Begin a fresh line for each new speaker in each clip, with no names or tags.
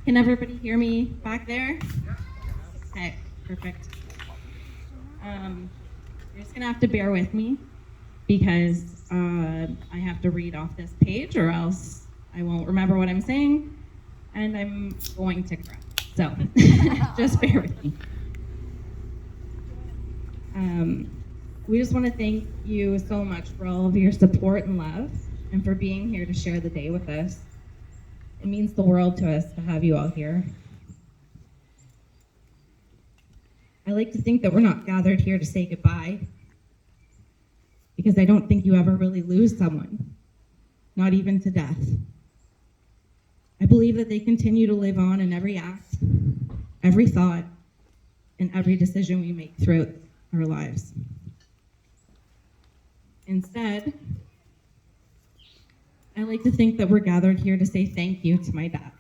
Can everybody hear me back there? Okay, perfect. You're just gonna have to bear with me because I have to read off this page or else I won't remember what I'm saying and I'm going to cry. So just bear with me. We just want to thank you so much for all of your support and love and for being here to share the day with us. It means the world to us to have you all here. I like to think that we're not gathered here to say goodbye because I don't think you ever really lose someone, not even to death. I believe that they continue to live on in every act, every thought, and every decision we make throughout our lives. Instead, I like to think that we're gathered here to say thank you to my dad.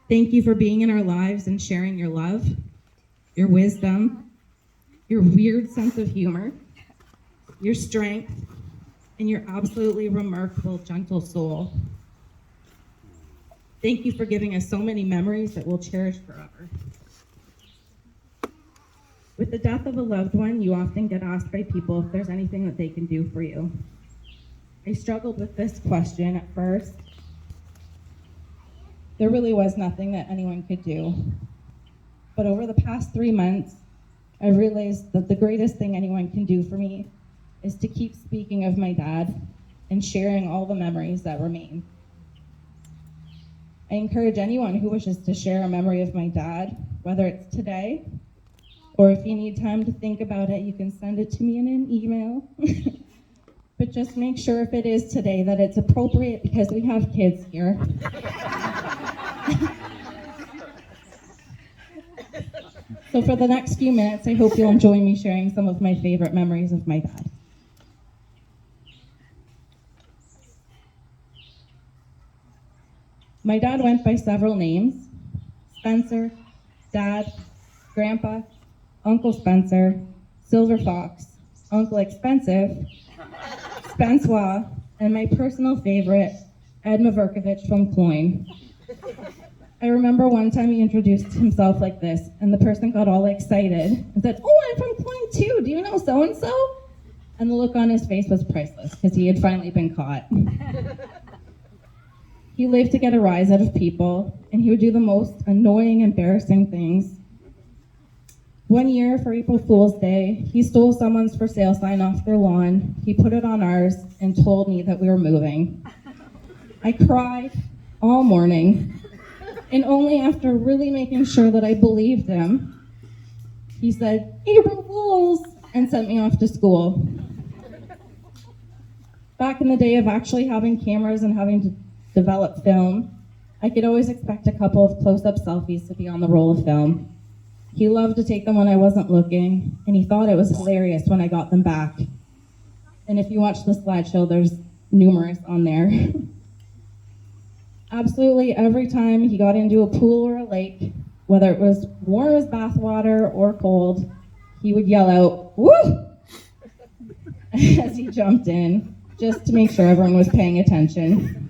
Thank you for being in our lives and sharing your love, your wisdom, your weird sense of humor, your strength, and your absolutely remarkable, gentle soul. Thank you for giving us so many memories that we'll cherish forever. With the death of a loved one, you often get asked by people if there's anything that they can do for you. I struggled with this question at first. There really was nothing that anyone could do. But over the past 3 months, I realized that the greatest thing anyone can do for me is to keep speaking of my dad and sharing all the memories that remain. I encourage anyone who wishes to share a memory of my dad, whether it's today, or if you need time to think about it, you can send it to me in an email. But just make sure if it is today that it's appropriate because we have kids here. So for the next few minutes, I hope you'll enjoy me sharing some of my favorite memories of my dad. My dad went by several names: Spencer, Dad, Grandpa, Uncle Spencer, Silver Fox, Uncle Expensive, Spencois, and my personal favorite, Ed Maverkovich from Cloyne. I remember one time he introduced himself like this, and the person got all excited and said, "Oh, I'm from Cloyne too, do you know so-and-so?" And the look on his face was priceless, because he had finally been caught. He lived to get a rise out of people, and he would do the most annoying, embarrassing things. One year for April Fool's Day, he stole someone's for sale sign off their lawn, he put it on ours, and told me that we were moving. I cried all morning, and only after really making sure that I believed him, he said, "April Fools," and sent me off to school. Back in the day of actually having cameras and having to develop film, I could always expect a couple of close-up selfies to be on the roll of film. He loved to take them when I wasn't looking, and he thought it was hilarious when I got them back. And if you watch the slideshow, there's numerous on there. Absolutely every time he got into a pool or a lake, whether it was warm as bathwater or cold, he would yell out, "Woo!" as he jumped in, just to make sure everyone was paying attention.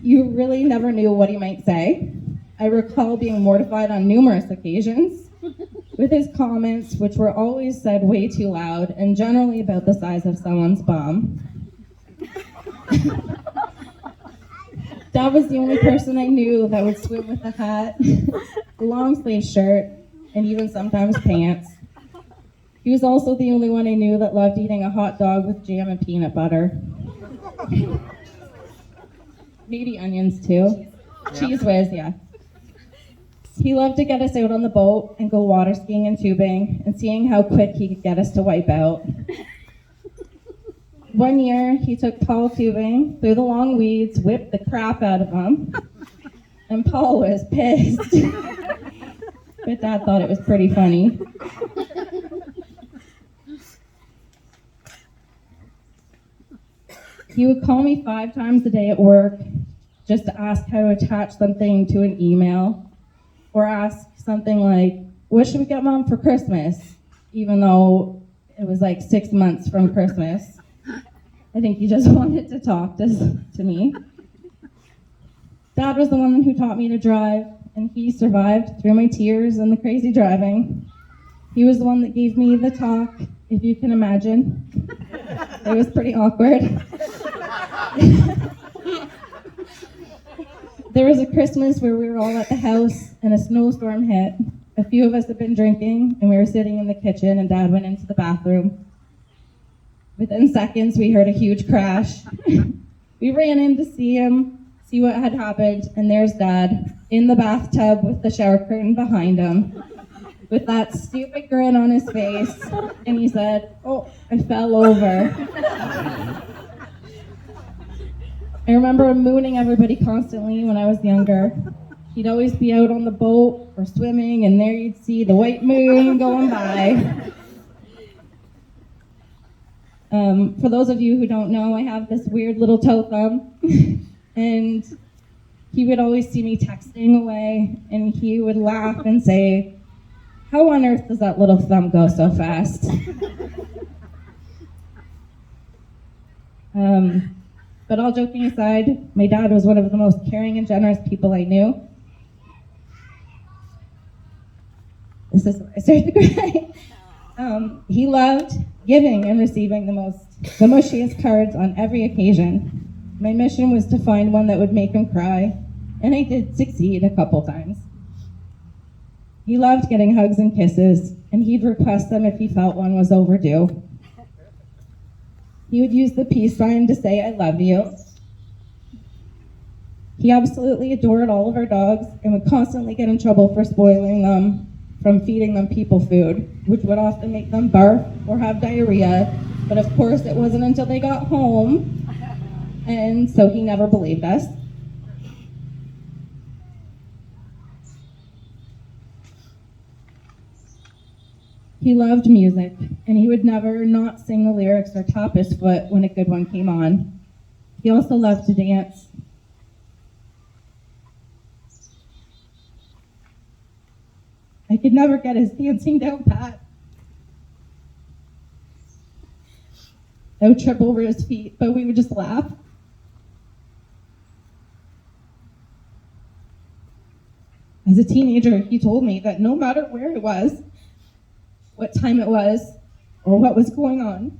You really never knew what he might say. I recall being mortified on numerous occasions with his comments, which were always said way too loud and generally about the size of someone's bum. Dad was the only person I knew that would swim with a hat, a long sleeve shirt, and even sometimes pants. He was also the only one I knew that loved eating a hot dog with jam and peanut butter. Maybe onions too. Cheese whiz, yeah. He loved to get us out on the boat and go water skiing and tubing, and seeing how quick he could get us to wipe out. One year, he took Paul tubing through the long weeds, whipped the crap out of him, and Paul was pissed. But Dad thought it was pretty funny. He would call me 5 times a day at work just to ask how to attach something to an email, or ask something like, "What should we get Mom for Christmas?" even though it was like 6 months from Christmas. I think he just wanted to talk to me. Dad was the one who taught me to drive, and he survived through my tears and the crazy driving. He was the one that gave me the talk, if you can imagine. It was pretty awkward. There was a Christmas where we were all at the house and a snowstorm hit. A few of us had been drinking and we were sitting in the kitchen and Dad went into the bathroom. Within seconds, we heard a huge crash. We ran in to see him, see what had happened, and there's Dad in the bathtub with the shower curtain behind him, with that stupid grin on his face, and he said, "Oh, I fell over." I remember him mooning everybody constantly when I was younger. He'd always be out on the boat or swimming, and there you'd see the white moon going by. For those of you who don't know, I have this weird little toe thumb, and he would always see me texting away, and he would laugh and say, "How on earth does that little thumb go so fast?" But all joking aside, my dad was one of the most caring and generous people I knew. This is where I started to cry. He loved giving and receiving the mushiest cards on every occasion. My mission was to find one that would make him cry, and I did succeed a couple times. He loved getting hugs and kisses, and he'd request them if he felt one was overdue. He would use the peace sign to say, "I love you." He absolutely adored all of our dogs and would constantly get in trouble for spoiling them from feeding them people food, which would often make them barf or have diarrhea. But of course, it wasn't until they got home, and so he never believed us. He loved music, and he would never not sing the lyrics or tap his foot when a good one came on. He also loved to dance. I could never get his dancing down pat. I would trip over his feet, but we would just laugh. As a teenager, he told me that no matter where it was, what time it was, or what was going on,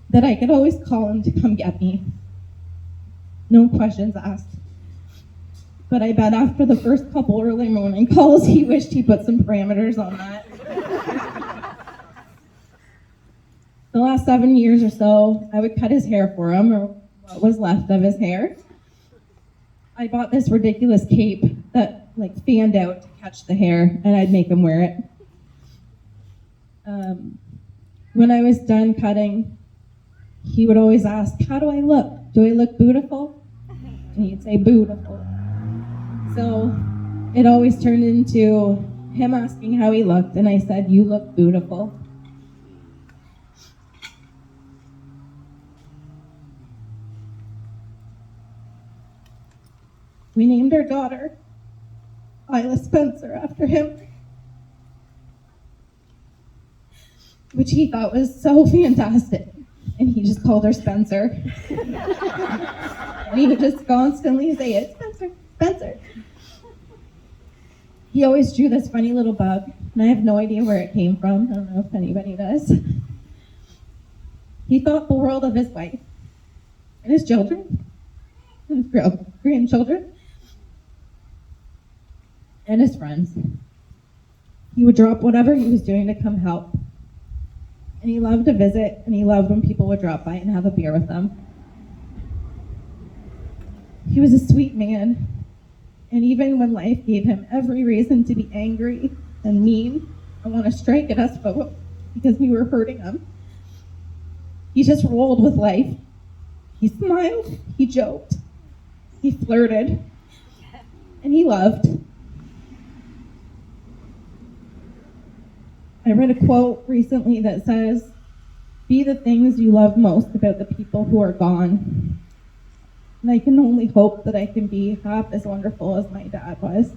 that I could always call him to come get me. No questions asked. But I bet after the first couple early morning calls, he wished he put some parameters on that. The last 7 years or so, I would cut his hair for him, or what was left of his hair. I bought this ridiculous cape that fanned out to catch the hair, and I'd make him wear it. When I was done cutting, he would always ask, "How do I look? Do I look beautiful?" And he'd say, "Beautiful." So it always turned into him asking how he looked, and I said, "You look beautiful." We named our daughter Isla Spencer after him, which he thought was so fantastic. And he just called her Spencer. And he would just constantly say it, "Spencer, Spencer." He always drew this funny little bug, and I have no idea where it came from. I don't know if anybody does. He thought the world of his wife and his children, and his grandchildren, and his friends. He would drop whatever he was doing to come help. And he loved to visit, and he loved when people would drop by and have a beer with them. He was a sweet man, and even when life gave him every reason to be angry and mean and want to strike at us both because we were hurting him, he just rolled with life. He smiled, he joked, he flirted, and he loved. I read a quote recently that says, "Be the things you love most about the people who are gone." And I can only hope that I can be half as wonderful as my dad was.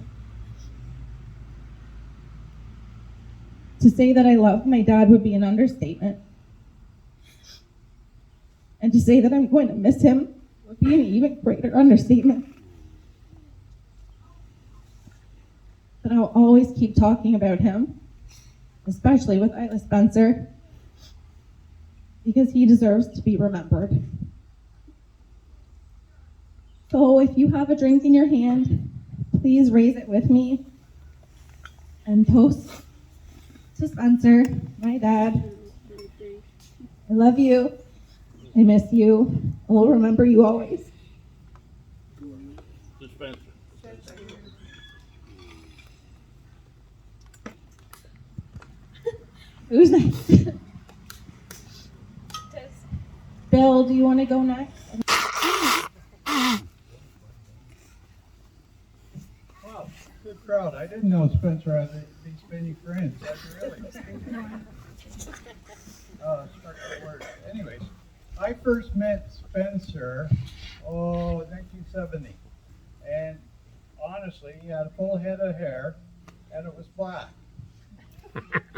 To say that I love my dad would be an understatement. And to say that I'm going to miss him would be an even greater understatement. But I'll always keep talking about him, especially with Isla Spencer, because he deserves to be remembered. So if you have a drink in your hand, please raise it with me and toast to Spencer, my dad. I love you. I miss you. I will remember you always.
Dispenser.
Who's next? Bill, do you want to go next?
Wow, good crowd. I didn't know Spencer had these many friends. That's really. Start the word. Anyways, I first met Spencer, 1970. And honestly, he had a full head of hair, and it was black.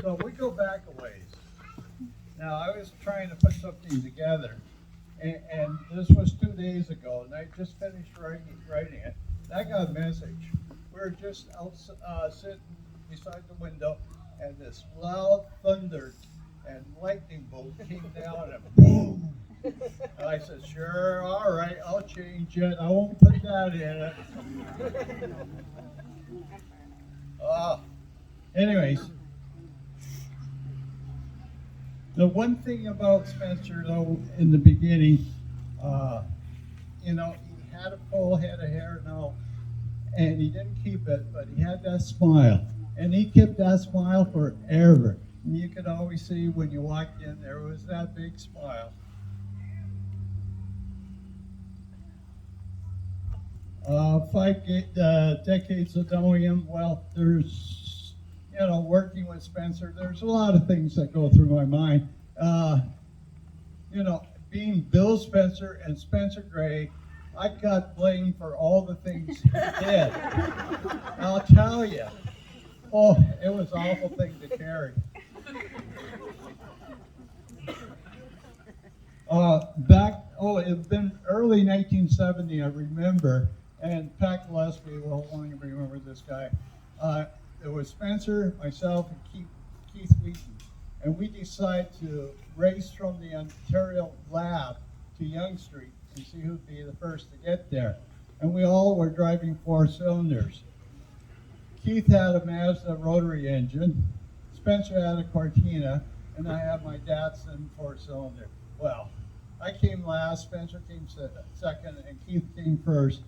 So we go back a ways. Now, I was trying to put something together, and this was 2 days ago, and I just finished writing it. And I got a message. We were just out sitting beside the window, and this loud thunder and lightning bolt came down, and boom! And I said, sure, all right, I'll change it. I won't put that in it. Anyways, the one thing about Spencer, though, in the beginning, he had a full head of hair now, and he didn't keep it, but he had that smile. And he kept that smile forever. And you could always see when you walked in, there was that big smile. 5 decades of knowing him, well, there's, working with Spencer, there's a lot of things that go through my mind. Being Bill Spencer and Spencer Gray, I got blamed for all the things he did. I'll tell you, it was an awful thing to carry. It had been early 1970, I remember, and Pat Gillespie will only remember this guy. It was Spencer, myself, and Keith Wheaton, and we decided to race from the Ontario lab to Yonge Street and see who'd be the first to get there. And we all were driving 4 cylinders. Keith had a Mazda rotary engine, Spencer had a Cortina, and I had my Datsun 4-cylinder. Well, I came last, Spencer came second, and Keith came first.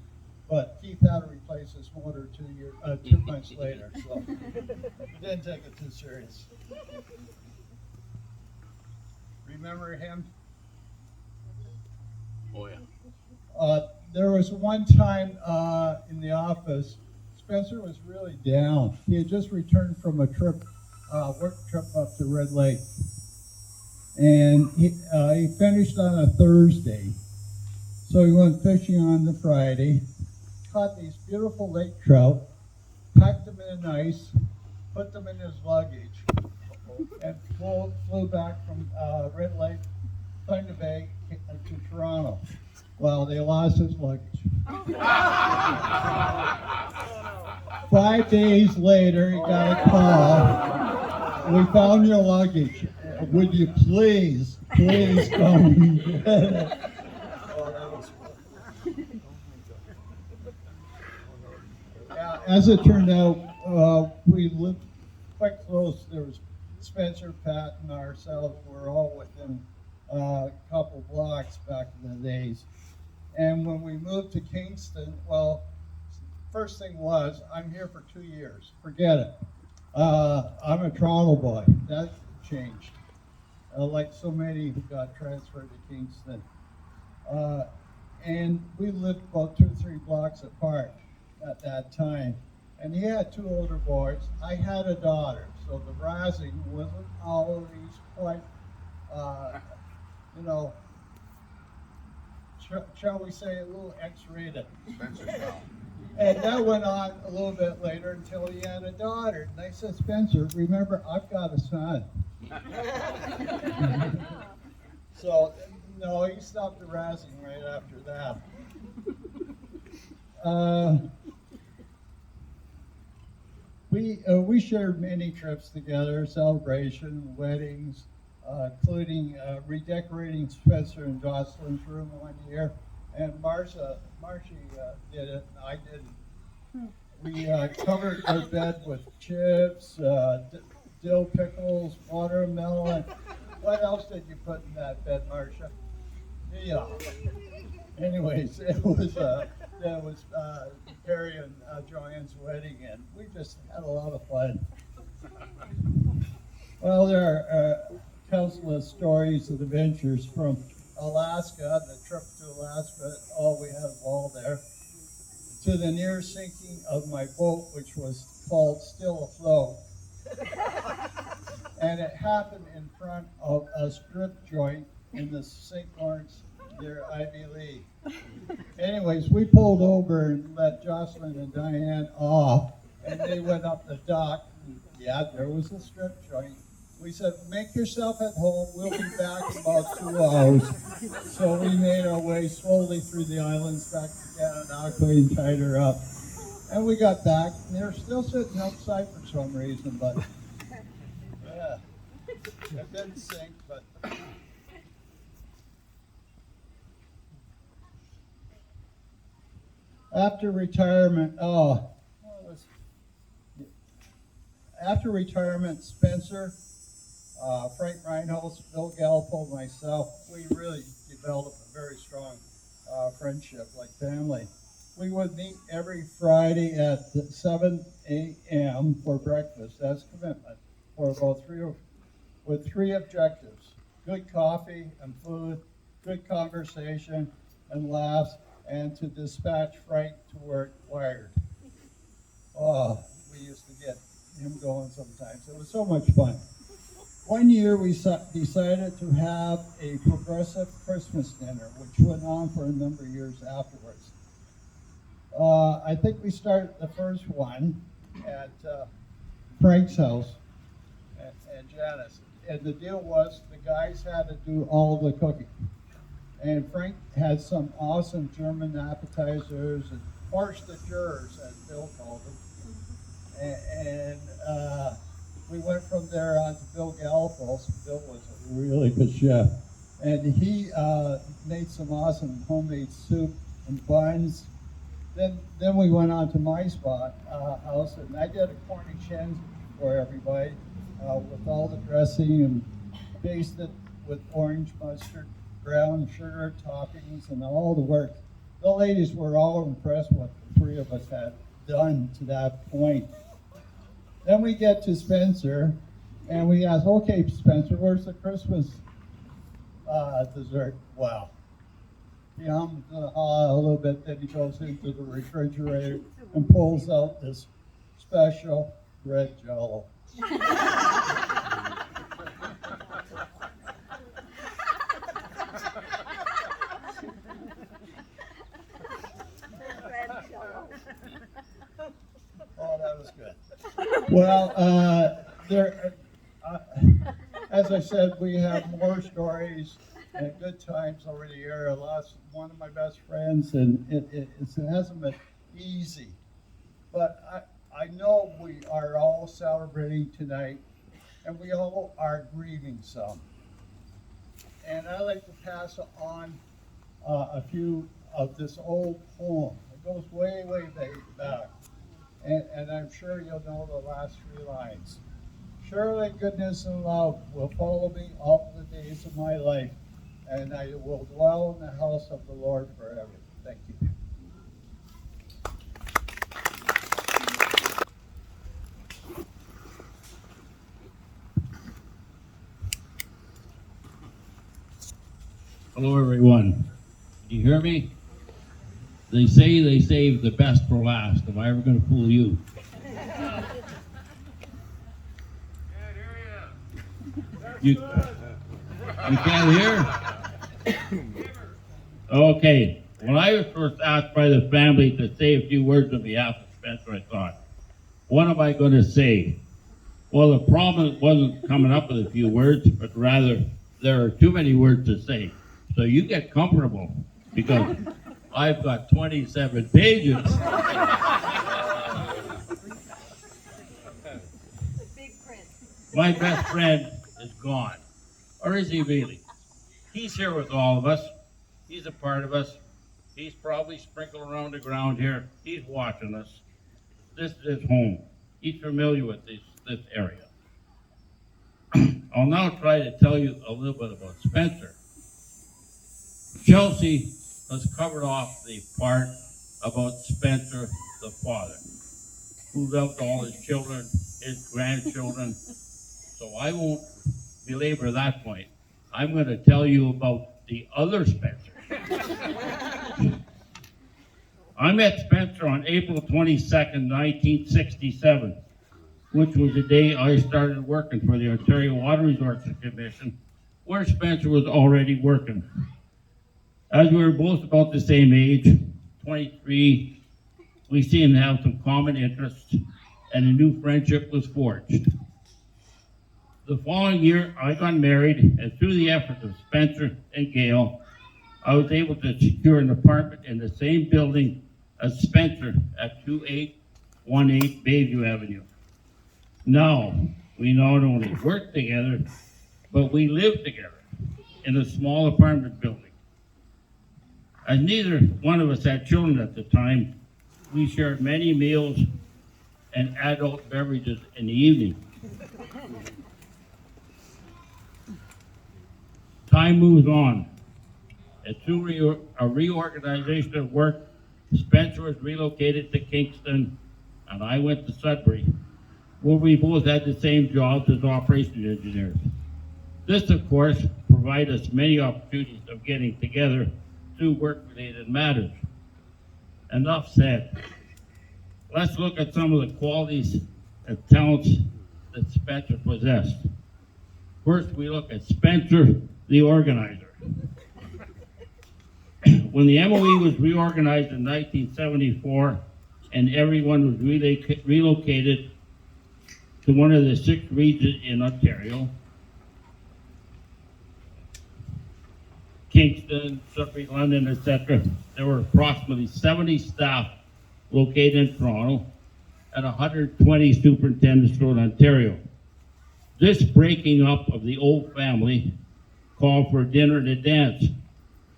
But Keith had to replace his motor 2 months later, so we didn't take it too serious. Remember him?
Oh, yeah.
There was one time in the office, Spencer was really down. He had just returned from a work trip up to Red Lake. And he finished on a Thursday. So he went fishing on the Friday, caught these beautiful lake trout, packed them in ice, put them in his luggage, and flew back from Red Lake, Thunder Bay to Toronto. Well, they lost his luggage. 5 days later, he got a call. We found your luggage. Would you please come and get it? As it turned out, we lived quite close. There was Spencer, Pat, and ourselves were all within a couple blocks back in the days. And when we moved to Kingston, well, first thing was, I'm here for 2 years. Forget it. I'm a Toronto boy. That changed. Like so many who got transferred to Kingston. And we lived about 2 or 3 blocks apart at that time. And he had 2 older boys. I had a daughter, so the razzing wasn't always quite, shall we say, a little X-rated. And that went on a little bit later until he had a daughter. And I said, Spencer, remember, I've got a son. So No, he stopped harassing right after that. Uh, we shared many trips together, celebration, weddings, including redecorating Spencer and Jocelyn's room one year, and Marcy did it, and I didn't. We covered their bed with chips, dill pickles, watermelon. What else did you put in that bed, Marcia? Yeah. Anyways, it was Carrie and Joanne's wedding, and we just had a lot of fun. Well, there are countless stories and adventures from Alaska, the trip to Alaska, all we had a ball there, to the near sinking of my boat, which was called Still Afloat. And it happened in front of a strip joint in the St. Lawrence near Ivy Lee. Anyways, we pulled over and let Jocelyn and Diane off, and they went up the dock. And yeah, there was a strip joint. We said, make yourself at home. We'll be back in about 2 hours. So we made our way slowly through the islands back to Gananoque and tied her up. And we got back, and they were still sitting outside for some reason, but yeah, it didn't sink, but. After retirement, after retirement, Spencer, Frank Reinholz, Bill Galpo, myself, we really developed a very strong friendship, like family. We would meet every Friday at 7 a.m. for breakfast as commitment for about with three objectives: good coffee and food, good conversation and laughs, and to dispatch Frank to work wired. Oh, we used to get him going sometimes. It was so much fun. One year we decided to have a progressive Christmas dinner, which went on for a number of years afterwards. I think we started the first one at Frank's house and Janice. And the deal was the guys had to do all the cooking. And Frank had some awesome German appetizers and farce the jurors, as Bill called them. And we went from there on to Bill Galfos. Bill was a really good chef. And he made some awesome homemade soup and buns. Then we went on to my spot house, and I did a Cornichons for everybody with all the dressing and basted with orange mustard, brown sugar toppings, and all the work. The ladies were all impressed with what the three of us had done to that point. Then we get to Spencer, and we ask, okay, Spencer, where's the Christmas dessert? Wow. He hums a little bit, then he goes into the refrigerator and pulls out this special red Jell-O. Oh, that was good. Well, as I said, we have more stories and good times over the year. I lost one of my best friends, and it hasn't been easy. But I know we are all celebrating tonight, and we all are grieving some. And I'd like to pass on a few of this old poem. It goes way, way back. And I'm sure you'll know the last three lines. Surely goodness and love will follow me all the days of my life, and I will dwell in the house of the Lord forever. Thank you.
Hello, everyone. Can you hear me? They say they save the best for last. Am I ever going to fool you? You can't hear? Okay. When I was first asked by the family to say a few words on behalf of Spencer, I thought, what am I going to say? Well, the problem wasn't coming up with a few words, but rather there are too many words to say. So you get comfortable because I've got 27 pages. My best friend is gone. Or is he really? He's here with all of us. He's a part of us. He's probably sprinkled around the ground here. He's watching us. This is his home. He's familiar with this area. I'll now try to tell you a little bit about Spencer. Chelsea has covered off the part about Spencer, the father, who loved all his children, his grandchildren. So I won't belabor that point. I'm going to tell you about the other Spencer. I met Spencer on April 22nd, 1967, which was the day I started working for the Ontario Water Resources Commission, where Spencer was already working. As we were both about the same age, 23, we seemed to have some common interests, and a new friendship was forged. The following year, I got married, and through the efforts of Spencer and Gail, I was able to secure an apartment in the same building as Spencer at 2818 Bayview Avenue. Now, we not only work together, but we live together in a small apartment building. As neither one of us had children at the time, we shared many meals and adult beverages in the evening. Time moves on, and through a reorganization of work, Spencer was relocated to Kingston, and I went to Sudbury, where we both had the same jobs as operations engineers. This, of course, provided us many opportunities of getting together through work-related matters. Enough said. Let's look at some of the qualities and talents that Spencer possessed. First, we look at Spencer, the organizer. When the MOE was reorganized in 1974 and everyone was relocated to one of the 6 regions in Ontario, Kingston, Sudbury, London, etc., there were approximately 70 staff located in Toronto and 120 superintendents throughout Ontario. This breaking up of the old family called for a dinner and a dance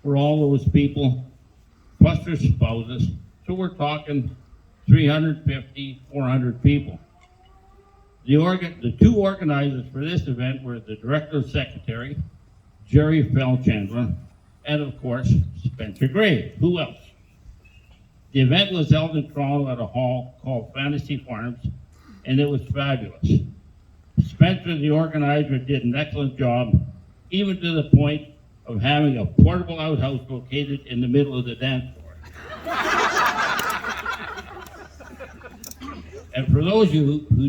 for all those people, plus their spouses. So we're talking 350, 400 people. The 2 organizers for this event were the Director of Secretary, Jerry Felchandler, and of course, Spencer Gray. Who else? The event was held in Toronto at a hall called Fantasy Farms, and it was fabulous. Spencer, the organizer, did an excellent job, even to the point of having a portable outhouse located in the middle of the dance floor. And for those of you who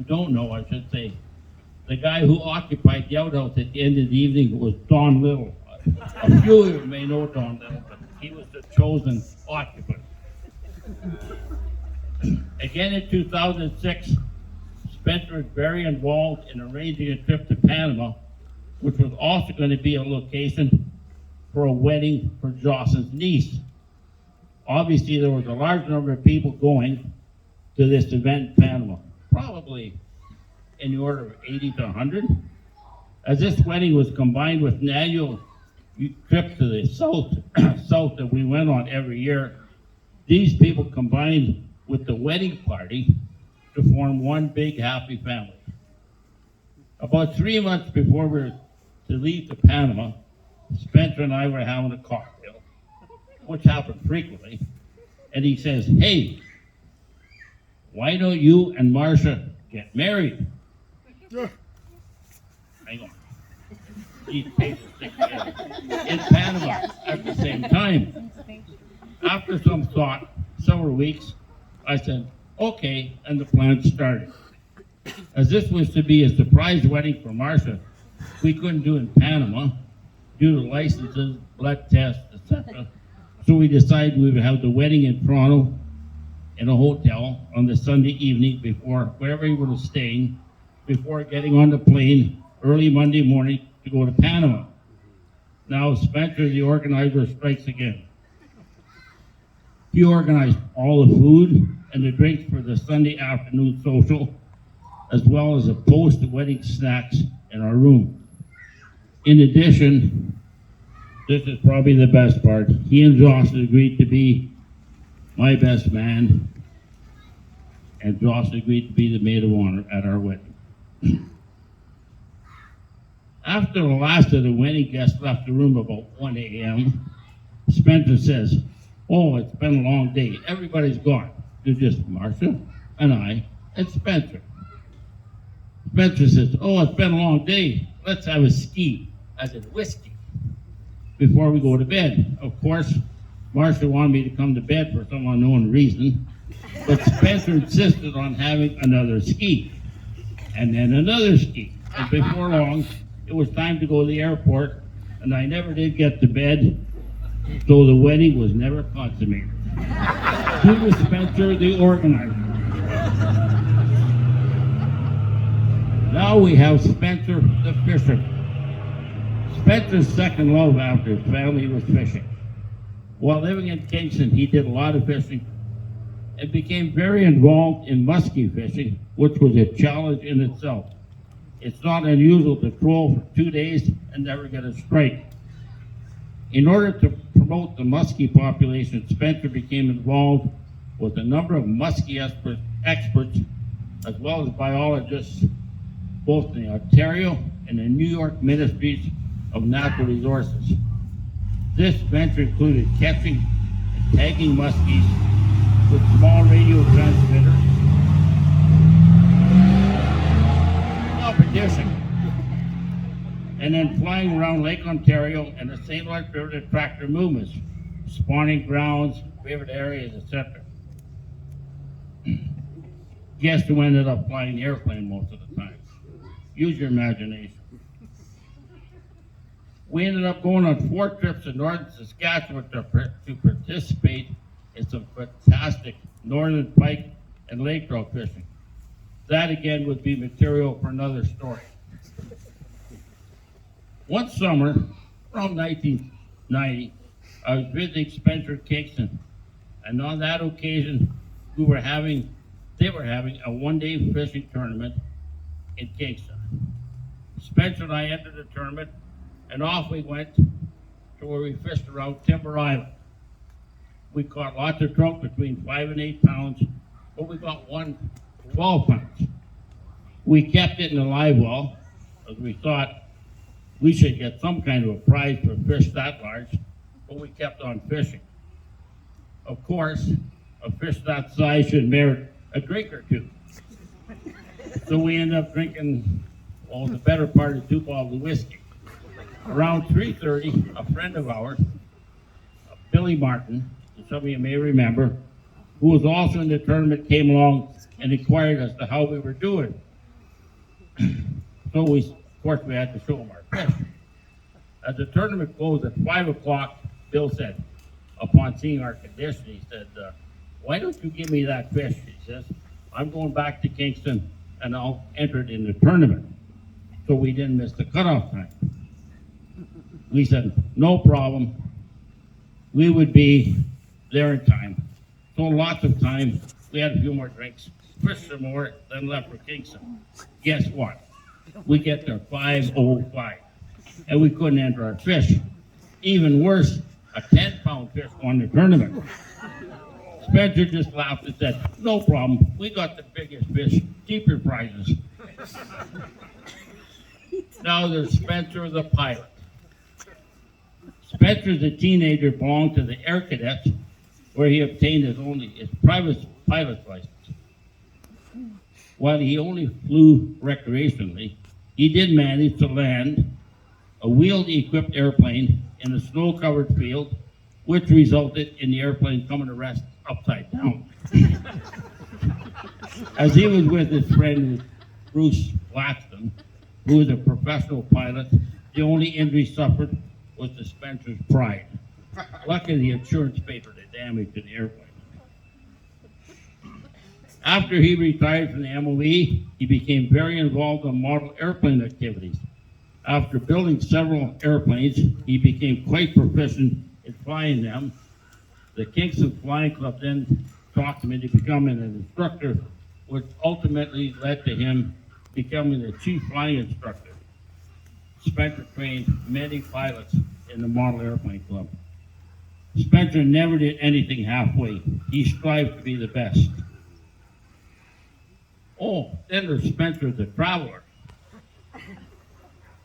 don't know, I should say, the guy who occupied the outhouse at the end of the evening was Don Little. A few of you may know Don Little, but he was the chosen occupant. Again in 2006, Spencer was very involved in arranging a trip to Panama, which was also going to be a location for a wedding for Jocelyn's niece. Obviously, there was a large number of people going to this event in Panama, probably in the order of 80 to 100. As this wedding was combined with an annual trip to the south that we went on every year, these people combined with the wedding party to form one big happy family. About 3 months before we were to leave to Panama, Spencer and I were having a cocktail, which happened frequently, and he says, "Hey, why don't you and Marcia get married?" Hang on. These papers stick together. In Panama at the same time. After some thought, several weeks, I said, okay, and the plan started. As this was to be a surprise wedding for Marcia, we couldn't do it in Panama due to licenses, blood tests, etc. So we decided we would have the wedding in Toronto in a hotel on the Sunday evening before wherever we were staying, before getting on the plane early Monday morning to go to Panama. Now Spencer, the organizer, strikes again. He organized all the food and the drinks for the Sunday afternoon social, as well as the post-wedding snacks in our room. In addition, this is probably the best part, he and Josh agreed to be my best man, and Josh agreed to be the maid of honor at our wedding. After the last of the wedding guests left the room about 1 a.m., Spencer says, "Oh, it's been a long day. Everybody's gone. There's just Marcia and I and Spencer." Spencer says, "Oh, it's been a long day. Let's have a ski," as in whiskey, "before we go to bed." Of course, Marcia wanted me to come to bed for some unknown reason, but Spencer insisted on having another ski, and then another ski. And before long, it was time to go to the airport, and I never did get to bed, so the wedding was never consummated. Who was Spencer, the organizer? Now we have Spencer, the fisherman. Spencer's second love after his family was fishing. While living in Kingston, he did a lot of fishing and became very involved in muskie fishing, which was a challenge in itself. It's not unusual to troll for 2 days and never get a strike. In order to promote the muskie population, Spencer became involved with a number of muskie experts, as well as biologists, both in Ontario and the New York Ministries of Natural Resources. This venture included catching and tagging muskies with small radio transmitters, competition, and then flying around Lake Ontario and the St. Lawrence River to track their movements, spawning grounds, favorite areas, etc. Guess who ended up flying the airplane most of the time? Use your imagination. We ended up going on 4 trips to northern Saskatchewan to participate in some fantastic northern pike and lake trout fishing. That again would be material for another story. One summer, around 1990, I was visiting Spencer Kingston, and on that occasion, they were having a one-day fishing tournament in Kingston. Spencer and I entered the tournament, and off we went to where we fished around Timber Island. We caught lots of trout between 5 and 8 pounds, but we got one 12 pounds. We kept it in the live well, as we thought we should get some kind of a prize for fish that large, but we kept on fishing. Of course, a fish that size should merit a drink or two. So we ended up drinking, well, the better part of 2 bottles of whiskey. Around 3:30, a friend of ours, Billy Martin, who some of you may remember, who was also in the tournament, came along and inquired as to how we were doing. So of course, we had to show him our fish. As the tournament closed at 5 o'clock, Bill said, upon seeing our condition, he said, "Why don't you give me that fish?" He says, "I'm going back to Kingston and I'll enter it in the tournament." So we didn't miss the cutoff time. We said, no problem. We would be there in time. So lots of time. We had a few more drinks, fished some more, then left for Kingston. Guess what? We get there 5:05, and we couldn't enter our fish. Even worse, a 10-pound fish won the tournament. Spencer just laughed and said, "No problem. We got the biggest fish. Keep your prizes." Now there's Spencer the pilot. Spencer, as a teenager, belonged to the Air Cadets, where he obtained his private pilot's license. While he only flew recreationally, he did manage to land a wheeled-equipped airplane in a snow-covered field, which resulted in the airplane coming to rest upside down. As he was with his friend Bruce Blackstone, who was a professional pilot, the only injury suffered was to Spencer's pride. Luckily, the insurance paid for the damage to the airplane. After he retired from the MOE, he became very involved in model airplane activities. After building several airplanes, he became quite proficient in flying them. The Kingston Flying Club then talked him into becoming an instructor, which ultimately led to him becoming the chief flying instructor. Spencer trained many pilots in the Model Airplane Club. Spencer never did anything halfway. He strived to be the best. Oh, then there's Spencer the Traveler.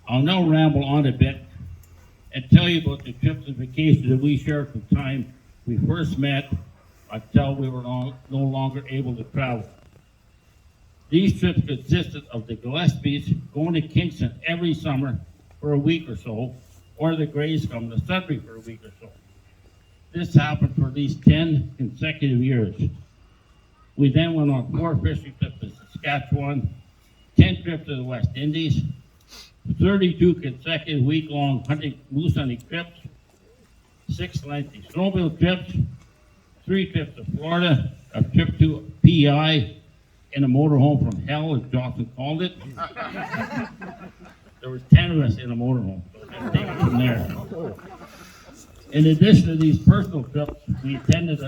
I'll now ramble on a bit and tell you about the trips and vacations that we shared from the time we first met until we were no longer able to travel. These trips consisted of the Gillespies going to Kingston every summer for a week or so, or the Grays coming to Sudbury for a week or so. This happened for at least 10 consecutive years. We then went on 4 fishing trips to Saskatchewan, 10 trips to the West Indies, 32 consecutive week-long moose hunting trips, 6 lengthy snowmobile trips, 3 trips to Florida, a trip to PEI in a motorhome from hell, as Johnson called it. There was 10 of us in a motorhome, so let's take it from there. In addition to these personal trips, we attended